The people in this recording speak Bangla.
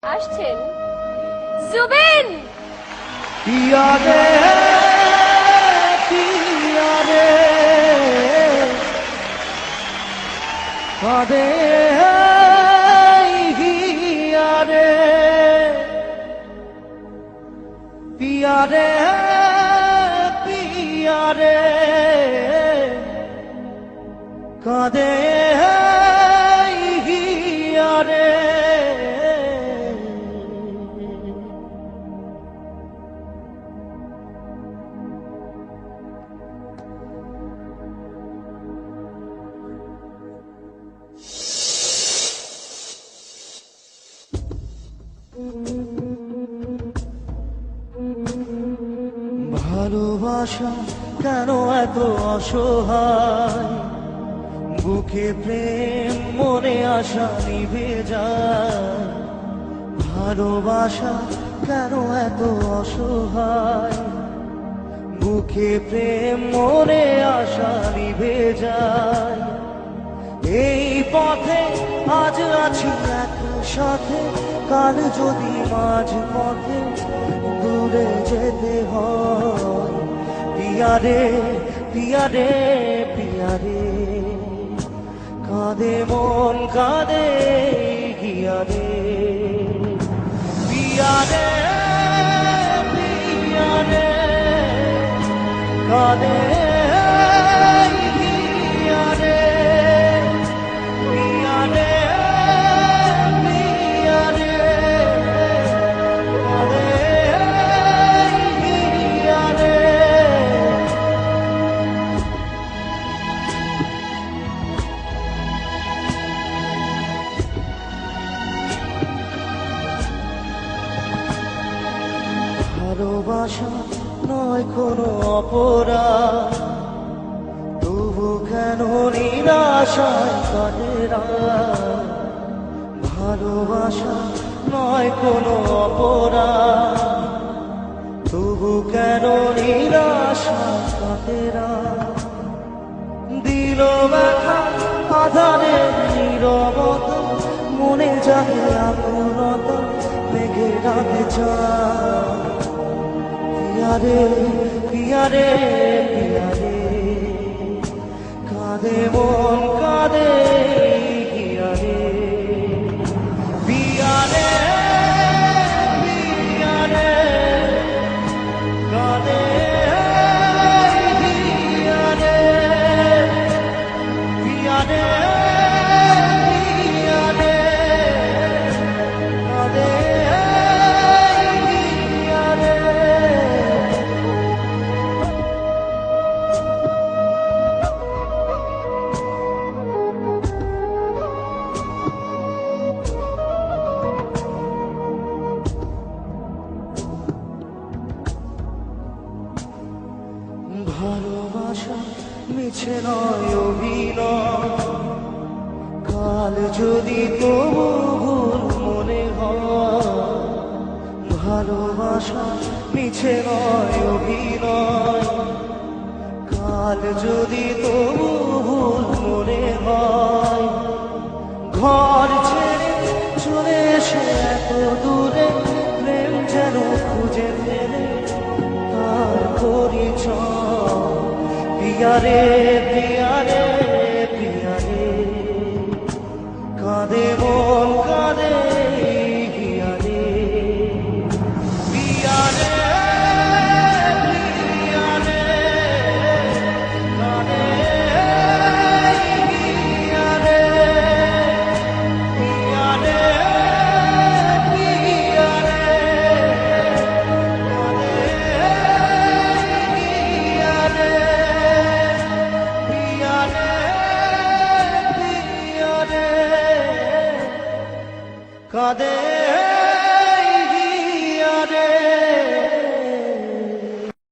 আসছেন জুবিন। পিয়া রে পিয়া রে কাঁদে হিয়া রে পিয়া রে পিয়া রে কাঁদে হিয়া রে। ভালোবাসা কেন এত অসহায়, বুকে প্রেম মনে আশা নিভে যায়। ভালোবাসা কেন এত অসহায়, বুকে প্রেম মনে আশা নিভে যায়। এই পথে আজ আছি একসাথে, কাল যদি মাঝ পথে দূরে যেতে হয়। পিয়া রে পিয়া রে পিয়া রে কাঁদে মন কাঁদে হিয়া রে। পিয়া রে পিয়া রে কাঁদে হিয়া রে। পিয়া রে পিয়া রে কাঁদে হিয়া রে। ভালোবাসা নয় কোনো অপরাধ, তবু কেন নিরাশায় কাটে রাত। ভালোবাসা নয় কোনো অপরাধ, তবু কেন নিরাশায় কাটে রাত। দিল ব্যথা আধারে নীরবতা, মনে জাগে আকুলতা, মেঘে রাতে চায়। পিয়া রে পিয়া রে পিয়া রে কাঁদে মন কাঁদে হিয়া রে। পিয়া রে পিয়া রে কাঁদে হিয়া রে। পিয়া রে পিয়া রে কাঁদে হিয়া রে। ভালোবাসা মিছে নয় অভিনয়, কাল যদি তবু ভুল মনে হয়। ভালোবাসা মিছে নয় অভিনয়, কাল যদি তবু ভুল মনে হয়। ঘর ছেড়ে চলে এসে এত দূরে, প্রেম যেন খুঁজে ফেলে তার পরিচয়। পিয়া রে পিয়া রে পিয়া রে কাঁদে মন কাঁদে হিয়া রে। পিয়া রে পিয়া রে কাঁদে হিয়া রে। পিয়া রে পিয়া রে কাঁদে হিয়া রে। পিয়া রে পিয়া রে কাঁদে